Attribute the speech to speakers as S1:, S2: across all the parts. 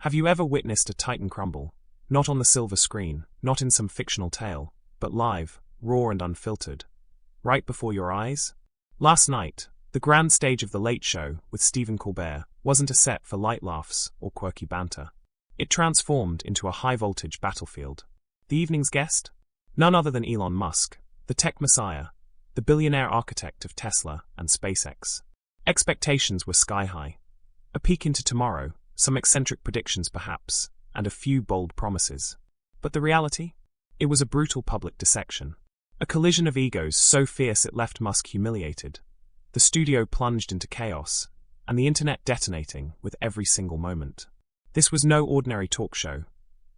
S1: Have you ever witnessed a titan crumble? Not on the silver screen, not in some fictional tale, but live, raw and unfiltered. Right before your eyes? Last night, the grand stage of The Late Show with Stephen Colbert wasn't a set for light laughs or quirky banter. It transformed into a high-voltage battlefield. The evening's guest? None other than Elon Musk, the tech messiah, the billionaire architect of Tesla and SpaceX. Expectations were sky-high. A peek into tomorrow, some eccentric predictions perhaps, and a few bold promises. But the reality? It was a brutal public dissection. A collision of egos so fierce it left Musk humiliated. The studio plunged into chaos, and the internet detonating with every single moment. This was no ordinary talk show.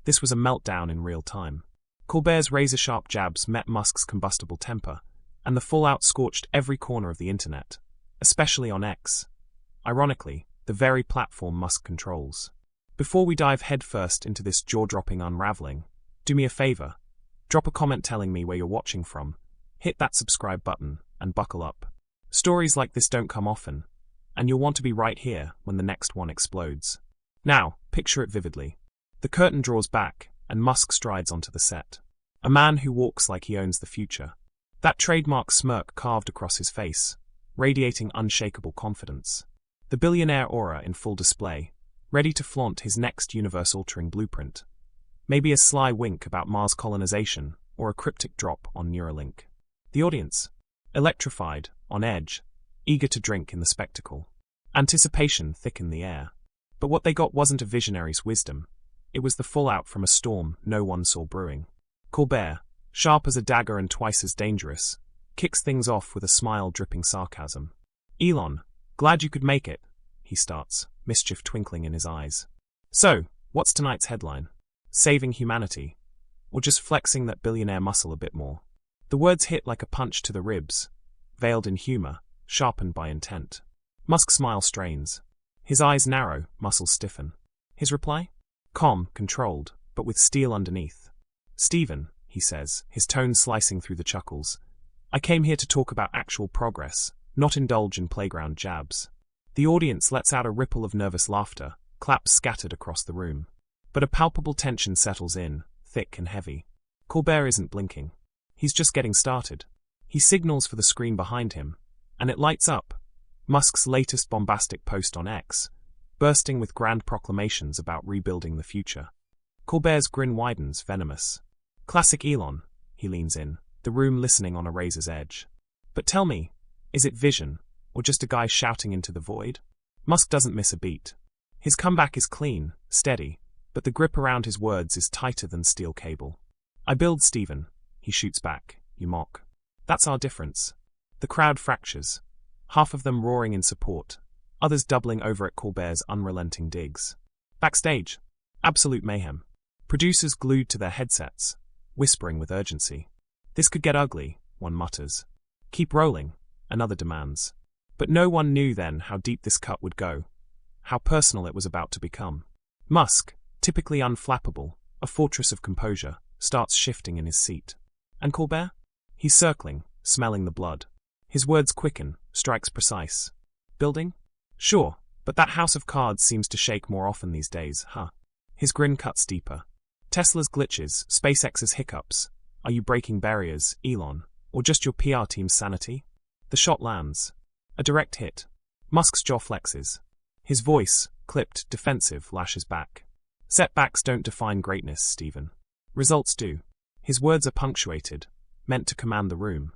S1: This was a meltdown in real time. Colbert's razor-sharp jabs met Musk's combustible temper, and the fallout scorched every corner of the internet, especially on X. Ironically, the very platform Musk controls. Before we dive headfirst into this jaw-dropping unraveling, do me a favor. Drop a comment telling me where you're watching from, hit that subscribe button, and buckle up. Stories like this don't come often, and you'll want to be right here when the next one explodes. Now, picture it vividly. The curtain draws back, and Musk strides onto the set. A man who walks like he owns the future. That trademark smirk carved across his face, radiating unshakable confidence. The billionaire aura in full display, ready to flaunt his next universe-altering blueprint. Maybe a sly wink about Mars colonization, or a cryptic drop on Neuralink. The audience? Electrified, on edge, eager to drink in the spectacle. Anticipation thickened the air. But what they got wasn't a visionary's wisdom. It was the fallout from a storm no one saw brewing. Colbert, sharp as a dagger and twice as dangerous, kicks things off with a smile dripping sarcasm. Elon, glad you could make it, he starts, mischief twinkling in his eyes. So, what's tonight's headline? Saving humanity? Or just flexing that billionaire muscle a bit more? The words hit like a punch to the ribs, veiled in humor, sharpened by intent. Musk's smile strains. His eyes narrow, muscles stiffen. His reply? Calm, controlled, but with steel underneath. Stephen, he says, his tone slicing through the chuckles. I came here to talk about actual progress, not indulge in playground jabs. The audience lets out a ripple of nervous laughter, claps scattered across the room. But a palpable tension settles in, thick and heavy. Colbert isn't blinking. He's just getting started. He signals for the screen behind him, and it lights up. Musk's latest bombastic post on X, bursting with grand proclamations about rebuilding the future. Colbert's grin widens, venomous. Classic Elon, he leans in, the room listening on a razor's edge. But tell me, is it vision, or just a guy shouting into the void? Musk doesn't miss a beat. His comeback is clean, steady, but the grip around his words is tighter than steel cable. I build Stephen, he shoots back, you mock. That's our difference. The crowd fractures, half of them roaring in support, others doubling over at Colbert's unrelenting digs. Backstage, absolute mayhem. Producers glued to their headsets, whispering with urgency. This could get ugly, one mutters. Keep rolling, another demands. But no one knew then how deep this cut would go, how personal it was about to become. Musk, typically unflappable, a fortress of composure, starts shifting in his seat. And Colbert? He's circling, smelling the blood. His words quicken, strikes precise. Building? Sure, but that house of cards seems to shake more often these days, huh? His grin cuts deeper. Tesla's glitches, SpaceX's hiccups. Are you breaking barriers, Elon, or just your PR team's sanity? The shot lands. A direct hit. Musk's jaw flexes. His voice, clipped, defensive, lashes back. Setbacks don't define greatness, Stephen. Results do. His words are punctuated, meant to command the room.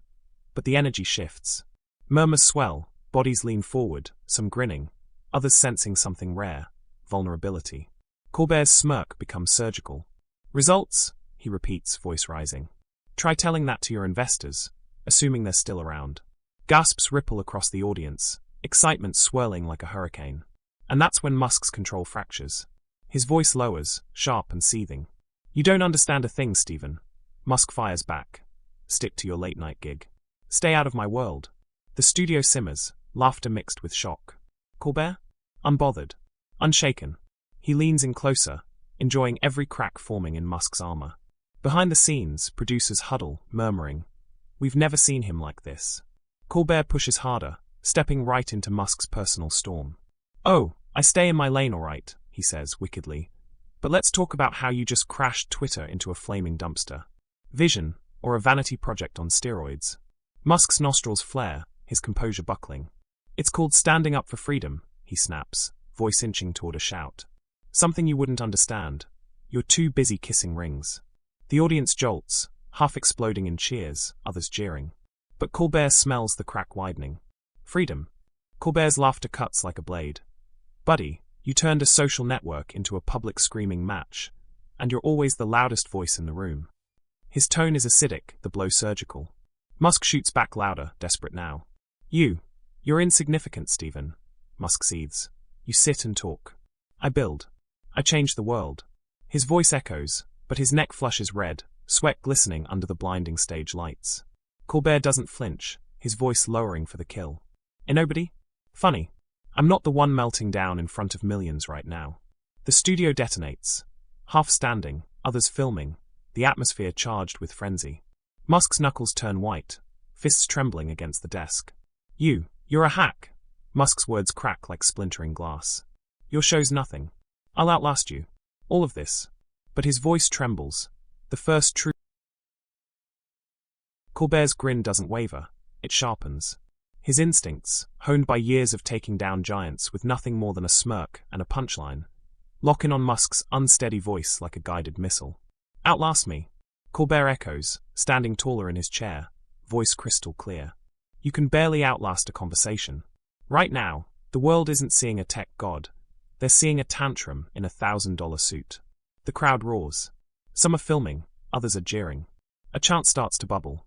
S1: But the energy shifts. Murmurs swell, bodies lean forward, some grinning, others sensing something rare, vulnerability. Colbert's smirk becomes surgical. Results? He repeats, voice rising. Try telling that to your investors, assuming they're still around. Gasps ripple across the audience, excitement swirling like a hurricane. And that's when Musk's control fractures. His voice lowers, sharp and seething. You don't understand a thing, Stephen. Musk fires back. Stick to your late-night gig. Stay out of my world. The studio simmers, laughter mixed with shock. Colbert? Unbothered. Unshaken. He leans in closer, enjoying every crack forming in Musk's armor. Behind the scenes, producers huddle, murmuring. We've never seen him like this. Colbert pushes harder, stepping right into Musk's personal storm. Oh, I stay in my lane all right, he says wickedly, But let's talk about how you just crashed Twitter into a flaming dumpster. Vision, or a vanity project on steroids. Musk's nostrils flare, his composure buckling. It's called standing up for freedom, he snaps, voice inching toward a shout. Something you wouldn't understand. You're too busy kissing rings. The audience jolts, half exploding in cheers, others jeering. But Colbert smells the crack widening. Freedom. Colbert's laughter cuts like a blade. Buddy, you turned a social network into a public screaming match, and you're always the loudest voice in the room. His tone is acidic, the blow surgical. Musk shoots back louder, desperate now. You're insignificant, Stephen. Musk seethes. You sit and talk. I build. I change the world. His voice echoes, but his neck flushes red, sweat glistening under the blinding stage lights. Colbert doesn't flinch, his voice lowering for the kill. Nobody? Funny. I'm not the one melting down in front of millions right now. The studio detonates. Half standing, others filming, the atmosphere charged with frenzy. Musk's knuckles turn white, fists trembling against the desk. You're a hack. Musk's words crack like splintering glass. Your show's nothing. I'll outlast you. All of this. But his voice trembles. The first true. Colbert's grin doesn't waver. It sharpens. His instincts, honed by years of taking down giants with nothing more than a smirk and a punchline, lock in on Musk's unsteady voice like a guided missile. Outlast me. Colbert echoes, standing taller in his chair, voice crystal clear. You can barely outlast a conversation. Right now, the world isn't seeing a tech god. They're seeing a tantrum in a $1,000 suit. The crowd roars. Some are filming, others are jeering. A chant starts to bubble.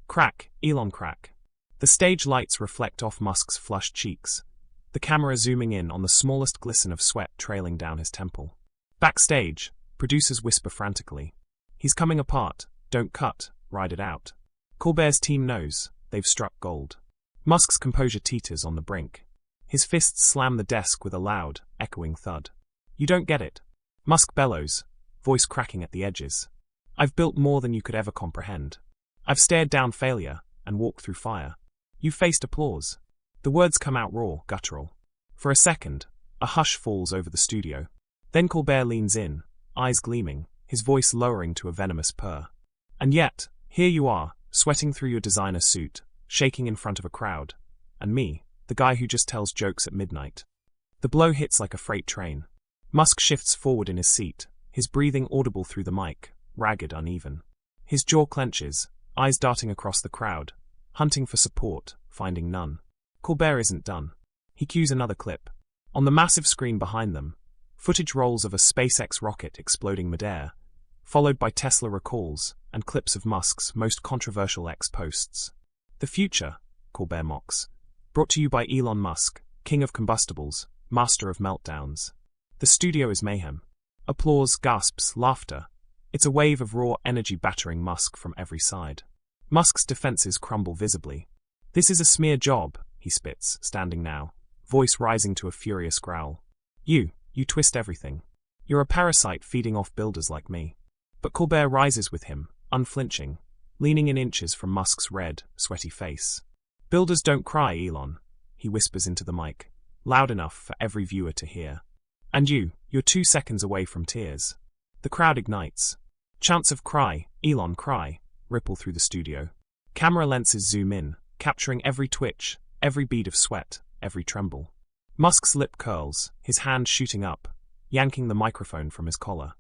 S1: Crack, Elon crack. The stage lights reflect off Musk's flushed cheeks, the camera zooming in on the smallest glisten of sweat trailing down his temple. Backstage, producers whisper frantically. He's coming apart, don't cut, ride it out. Colbert's team knows, they've struck gold. Musk's composure teeters on the brink. His fists slam the desk with a loud, echoing thud. You don't get it. Musk bellows, voice cracking at the edges. I've built more than you could ever comprehend. I've stared down failure and walked through fire. You've faced applause. The words come out raw, guttural. For a second, a hush falls over the studio. Then Colbert leans in, eyes gleaming, his voice lowering to a venomous purr. And yet, here you are, sweating through your designer suit, shaking in front of a crowd. And me, the guy who just tells jokes at midnight. The blow hits like a freight train. Musk shifts forward in his seat, his breathing audible through the mic, ragged, uneven. His jaw clenches, eyes darting across the crowd, hunting for support, finding none. Colbert isn't done. He cues another clip. On the massive screen behind them, footage rolls of a SpaceX rocket exploding midair, followed by Tesla recalls and clips of Musk's most controversial X posts. The future, Colbert mocks, brought to you by Elon Musk, king of combustibles, master of meltdowns. The studio is mayhem. Applause, gasps, laughter. It's a wave of raw energy battering Musk from every side. Musk's defenses crumble visibly. This is a smear job, he spits, standing now, voice rising to a furious growl. You twist everything. You're a parasite feeding off builders like me. But Colbert rises with him, unflinching, leaning in inches from Musk's red, sweaty face. Builders don't cry, Elon, he whispers into the mic, loud enough for every viewer to hear. And you're 2 seconds away from tears. The crowd ignites. Chants of cry, Elon cry, ripple through the studio. Camera lenses zoom in, capturing every twitch, every bead of sweat, every tremble. Musk's lip curls, his hand shooting up, yanking the microphone from his collar.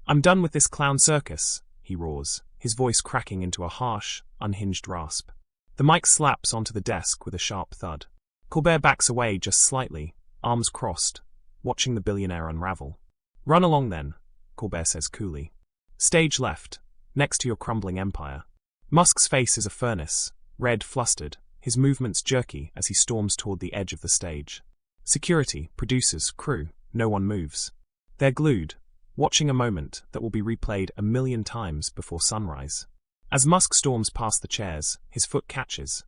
S1: I'm done with this clown circus, he roars, his voice cracking into a harsh, unhinged rasp. The mic slaps onto the desk with a sharp thud. Colbert backs away just slightly, arms crossed, watching the billionaire unravel. Run along then, Colbert says coolly. Stage left, next to your crumbling empire. Musk's face is a furnace, red, flustered, his movements jerky as he storms toward the edge of the stage. Security, producers, crew, no one moves. They're glued, watching a moment that will be replayed 1,000,000 times before sunrise. As Musk storms past the chairs, his foot catches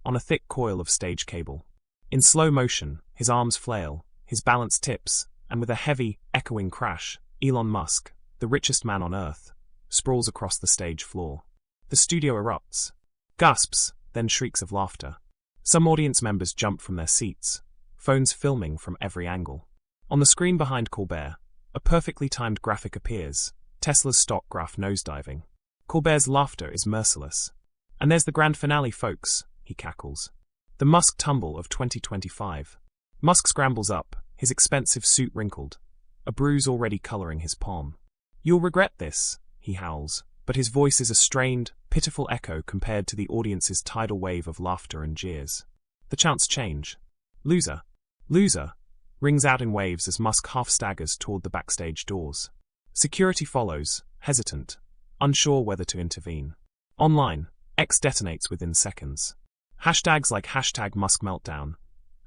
S1: on a thick coil of stage cable. In slow motion, his arms flail, his balance tips, and with a heavy, echoing crash, Elon Musk, the richest man on Earth, sprawls across the stage floor. The studio erupts. Gasps, then shrieks of laughter. Some audience members jump from their seats, phones filming from every angle. On the screen behind Colbert, A perfectly timed graphic appears, Tesla's stock graph nosediving. Colbert's laughter is merciless. And there's the grand finale, folks, he cackles. The Musk tumble of 2025. Musk scrambles up, his expensive suit wrinkled, a bruise already coloring his palm. You'll regret this, he howls, but his voice is a strained, pitiful echo compared to the audience's tidal wave of laughter and jeers. The chants change. Loser. Loser, rings out in waves as Musk half staggers toward the backstage doors. Security follows, hesitant, unsure whether to intervene. Online, X detonates within seconds. Hashtags like hashtag Musk Meltdown,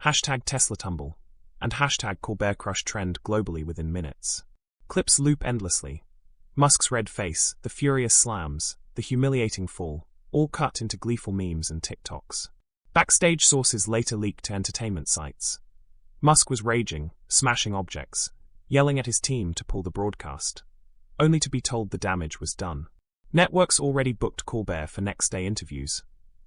S1: hashtag Tesla Tumble, and hashtag Colbert Crush trend globally within minutes. Clips loop endlessly. Musk's red face, the furious slams, the humiliating fall, all cut into gleeful memes and TikToks. Backstage sources later leaked to entertainment sites. Musk was raging, smashing objects, yelling at his team to pull the broadcast, only to be told the damage was done. Networks already booked Colbert for next-day interviews.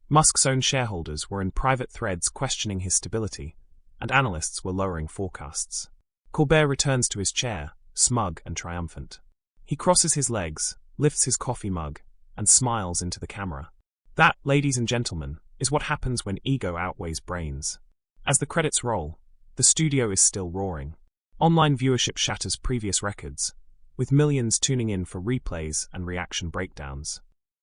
S1: Musk's own shareholders were in private threads questioning his stability, and analysts were lowering forecasts. Colbert returns to his chair, smug and triumphant. He crosses his legs, lifts his coffee mug, and smiles into the camera. That, ladies and gentlemen, is what happens when ego outweighs brains. As the credits roll, the studio is still roaring. Online viewership shatters previous records, with millions tuning in for replays and reaction breakdowns.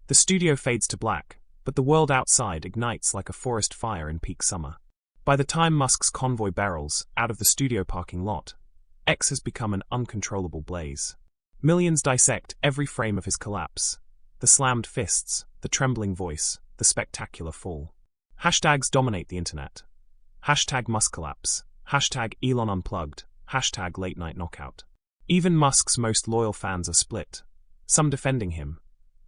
S1: The studio fades to black, but the world outside ignites like a forest fire in peak summer. By the time Musk's convoy barrels out of the studio parking lot, X has become an uncontrollable blaze. Millions dissect every frame of his collapse. The slammed fists, the trembling voice, the spectacular fall. Hashtags dominate the internet. Hashtag Musk collapse, hashtag Elon unplugged, hashtag late night knockout. Even Musk's most loyal fans are split, some defending him,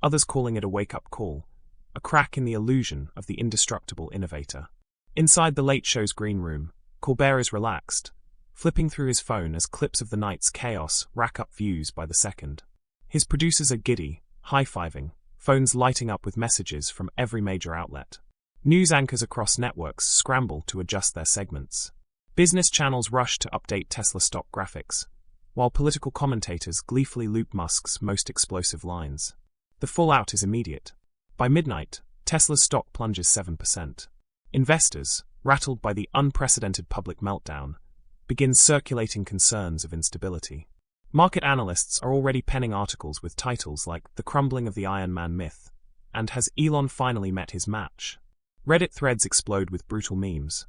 S1: others calling it a wake-up call, a crack in the illusion of the indestructible innovator. Inside the Late Show's green room, Colbert is relaxed, flipping through his phone as clips of the night's chaos rack up views by the second. His producers are giddy, high-fiving, phones lighting up with messages from every major outlet. News anchors across networks scramble to adjust their segments. Business channels rush to update Tesla stock graphics, while political commentators gleefully loop Musk's most explosive lines. The fallout is immediate. By midnight, Tesla's stock plunges 7%. Investors, rattled by the unprecedented public meltdown, begin circulating concerns of instability. Market analysts are already penning articles with titles like The Crumbling of the Iron Man Myth and Has Elon Finally Met His Match? Reddit threads explode with brutal memes.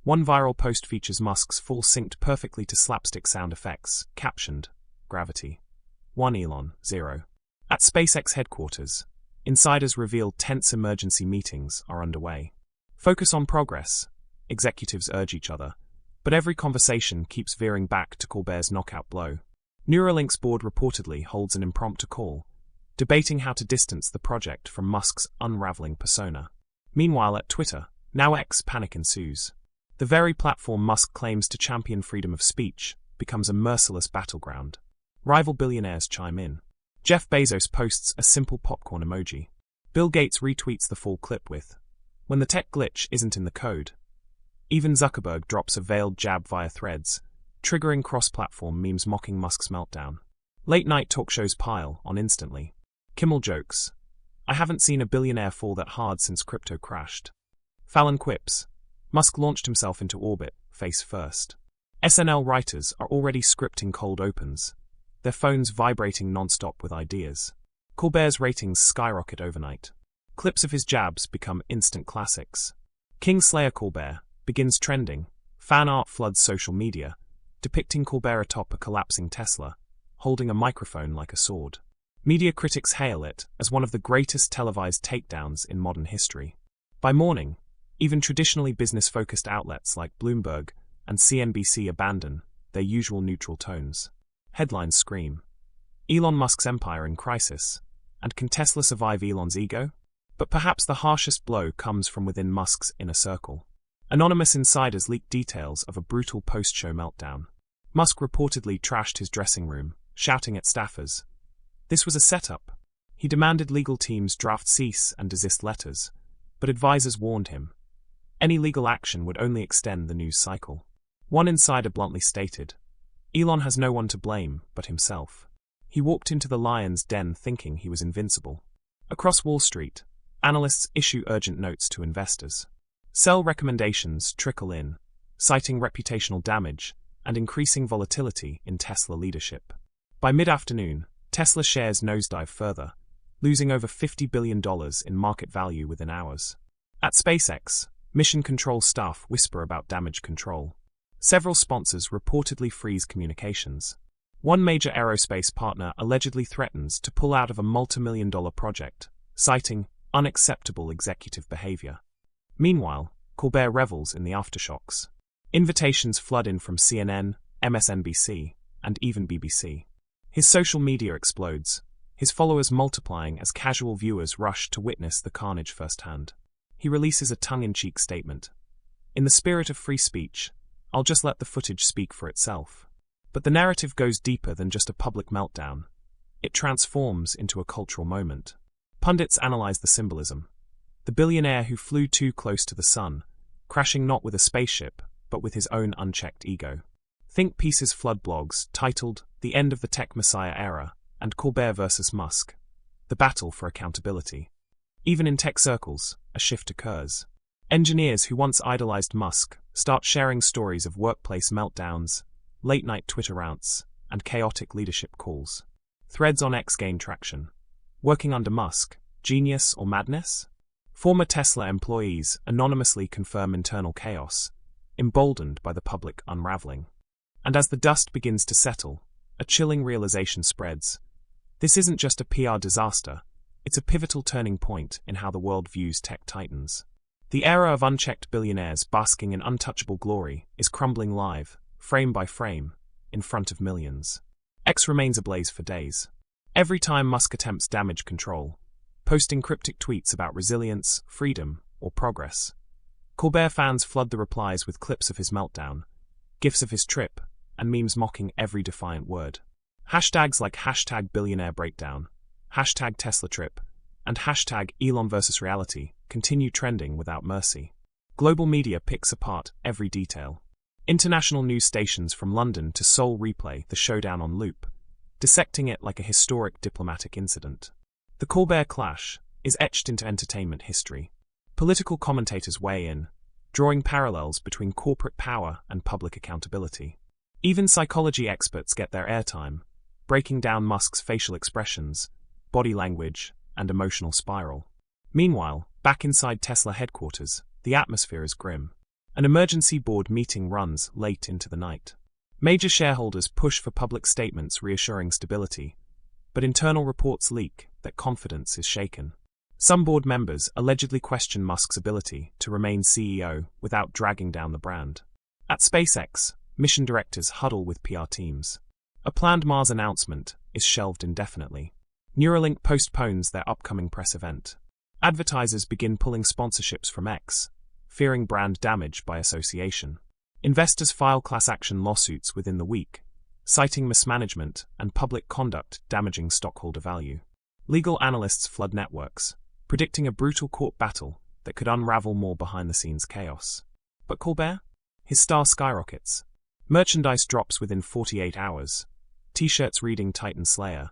S1: One viral post features Musk's fall synced perfectly to slapstick sound effects, captioned, Gravity. 1 Elon, 0. At SpaceX headquarters, insiders reveal tense emergency meetings are underway. Focus on progress, executives urge each other, but every conversation keeps veering back to Colbert's knockout blow. Neuralink's board reportedly holds an impromptu call, debating how to distance the project from Musk's unraveling persona. Meanwhile at Twitter, now X, panic ensues. The very platform Musk claims to champion freedom of speech becomes a merciless battleground. Rival billionaires chime in. Jeff Bezos posts a simple popcorn emoji. Bill Gates retweets the full clip with, "When the tech glitch isn't in the code." Even Zuckerberg drops a veiled jab via threads, triggering cross-platform memes mocking Musk's meltdown. Late-night talk shows pile on instantly. Kimmel jokes, "I haven't seen a billionaire fall that hard since crypto crashed." Fallon quips, "Musk launched himself into orbit, face first." SNL writers are already scripting cold opens, their phones vibrating non-stop with ideas. Colbert's ratings skyrocket overnight. Clips of his jabs become instant classics. Kingslayer Colbert begins trending, fan art floods social media, depicting Colbert atop a collapsing Tesla, holding a microphone like a sword. Media critics hail it as one of the greatest televised takedowns in modern history. By morning, even traditionally business-focused outlets like Bloomberg and CNBC abandon their usual neutral tones. Headlines scream, "Elon Musk's empire in crisis, and can Tesla survive Elon's ego?" But perhaps the harshest blow comes from within Musk's inner circle. Anonymous insiders leaked details of a brutal post-show meltdown. Musk reportedly trashed his dressing room, shouting at staffers. This was a setup. He demanded legal teams draft cease and desist letters, but advisors warned him. Any legal action would only extend the news cycle. One insider bluntly stated, Elon has no one to blame but himself. He walked into the lion's den thinking he was invincible. Across Wall Street, analysts issue urgent notes to investors. Sell recommendations trickle in, citing reputational damage and increasing volatility in Tesla leadership. By mid-afternoon, Tesla shares nosedive further, losing over $50 billion in market value within hours. At SpaceX, mission control staff whisper about damage control. Several sponsors reportedly freeze communications. One major aerospace partner allegedly threatens to pull out of a multi-million-dollar project, citing unacceptable executive behavior. Meanwhile, Colbert revels in the aftershocks. Invitations flood in from CNN, MSNBC, and even BBC. His social media explodes, his followers multiplying as casual viewers rush to witness the carnage firsthand. He releases a tongue-in-cheek statement. In the spirit of free speech, I'll just let the footage speak for itself. But the narrative goes deeper than just a public meltdown. It transforms into a cultural moment. Pundits analyze the symbolism. The billionaire who flew too close to the sun, crashing not with a spaceship, but with his own unchecked ego. Think Pieces flood blogs titled The End of the Tech Messiah Era and Colbert versus Musk, the battle for accountability. Even in tech circles, a shift occurs. Engineers who once idolized Musk start sharing stories of workplace meltdowns, late-night Twitter rants, and chaotic leadership calls. Threads on X gain traction. Working under Musk, genius or madness? Former Tesla employees anonymously confirm internal chaos, emboldened by the public unraveling. And as the dust begins to settle, a chilling realization spreads. This isn't just a PR disaster, it's a pivotal turning point in how the world views tech titans. The era of unchecked billionaires basking in untouchable glory is crumbling live, frame by frame, in front of millions. X remains ablaze for days. Every time Musk attempts damage control, posting cryptic tweets about resilience, freedom, or progress, Colbert fans flood the replies with clips of his meltdown, gifs of his trip, and memes mocking every defiant word. Hashtags like #BillionaireBreakdown, #TeslaTrip, and #Elon versus reality continue trending without mercy. Global media picks apart every detail. International news stations from London to Seoul replay the showdown on loop, dissecting it like a historic diplomatic incident. The Colbert clash is etched into entertainment history. Political commentators weigh in, drawing parallels between corporate power and public accountability. Even psychology experts get their airtime, breaking down Musk's facial expressions, body language, and emotional spiral. Meanwhile, back inside Tesla headquarters, the atmosphere is grim. An emergency board meeting runs late into the night. Major shareholders push for public statements reassuring stability, but internal reports leak that confidence is shaken. Some board members allegedly question Musk's ability to remain CEO without dragging down the brand. At SpaceX, mission directors huddle with PR teams. A planned Mars announcement is shelved indefinitely. Neuralink postpones their upcoming press event. Advertisers begin pulling sponsorships from X, fearing brand damage by association. Investors file class action lawsuits within the week, citing mismanagement and public conduct damaging stockholder value. Legal analysts flood networks, predicting a brutal court battle that could unravel more behind-the-scenes chaos. But Colbert? His star skyrockets. Merchandise drops within 48 hours. T-shirts reading Titan Slayer,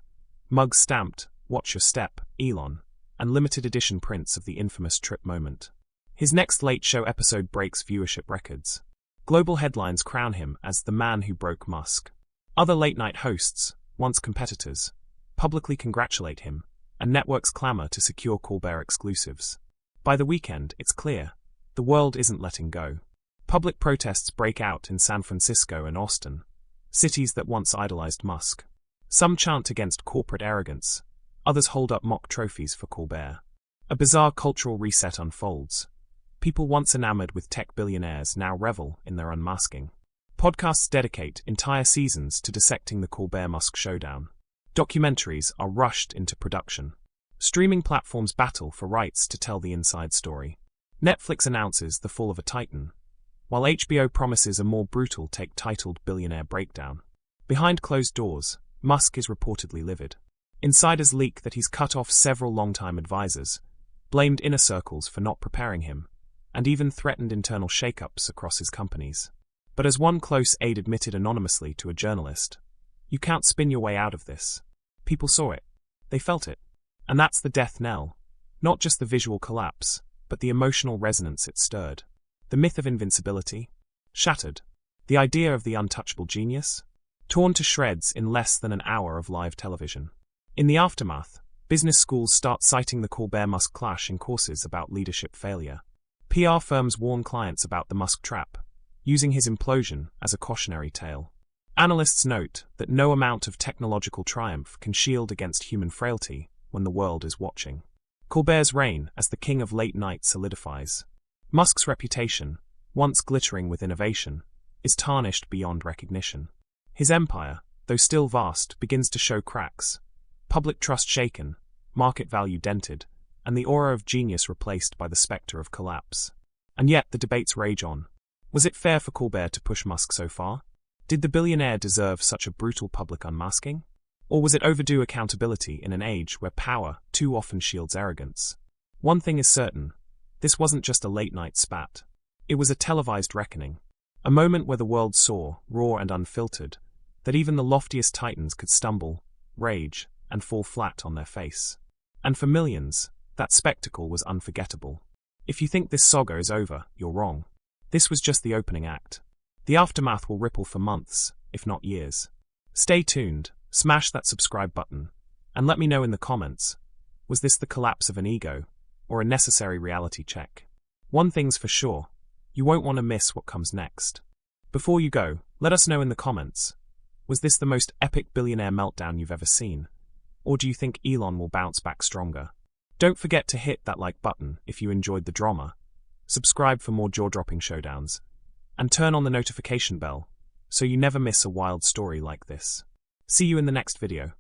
S1: mugs stamped, "Watch Your Step, Elon," and limited edition prints of the infamous trip moment. His next Late Show episode breaks viewership records. Global headlines crown him as the man who broke Musk. Other late-night hosts, once competitors, publicly congratulate him, and networks clamor to secure Colbert exclusives. By the weekend, it's clear, the world isn't letting go. Public protests break out in San Francisco and Austin, cities that once idolized Musk. Some chant against corporate arrogance, others hold up mock trophies for Colbert. A bizarre cultural reset unfolds. People once enamored with tech billionaires now revel in their unmasking. Podcasts dedicate entire seasons to dissecting the Colbert-Musk showdown. Documentaries are rushed into production. Streaming platforms battle for rights to tell the inside story. Netflix announces the fall of a titan, while HBO promises a more brutal take titled Billionaire Breakdown. Behind closed doors, Musk is reportedly livid. Insiders leak that he's cut off several longtime advisors, blamed inner circles for not preparing him, and even threatened internal shakeups across his companies. But as one close aide admitted anonymously to a journalist, you can't spin your way out of this. People saw it. They felt it. And that's the death knell. Not just the visual collapse, but the emotional resonance it stirred. The myth of invincibility? Shattered. The idea of the untouchable genius? Torn to shreds in less than an hour of live television. In the aftermath, business schools start citing the Colbert-Musk clash in courses about leadership failure. PR firms warn clients about the Musk trap, using his implosion as a cautionary tale. Analysts note that no amount of technological triumph can shield against human frailty when the world is watching. Colbert's reign as the king of late night solidifies. Musk's reputation, once glittering with innovation, is tarnished beyond recognition. His empire, though still vast, begins to show cracks. Public trust shaken, market value dented, and the aura of genius replaced by the spectre of collapse. And yet the debates rage on. Was it fair for Colbert to push Musk so far? Did the billionaire deserve such a brutal public unmasking? Or was it overdue accountability in an age where power too often shields arrogance? One thing is certain, this wasn't just a late-night spat. It was a televised reckoning. A moment where the world saw, raw and unfiltered, that even the loftiest titans could stumble, rage, and fall flat on their face. And for millions, that spectacle was unforgettable. If you think this saga is over, you're wrong. This was just the opening act. The aftermath will ripple for months, if not years. Stay tuned, smash that subscribe button, and let me know in the comments, was this the collapse of an ego, or a necessary reality check? One thing's for sure, you won't want to miss what comes next. Before you go, let us know in the comments, was this the most epic billionaire meltdown you've ever seen? Or do you think Elon will bounce back stronger? Don't forget to hit that like button if you enjoyed the drama, subscribe for more jaw-dropping showdowns, and turn on the notification bell so you never miss a wild story like this. See you in the next video.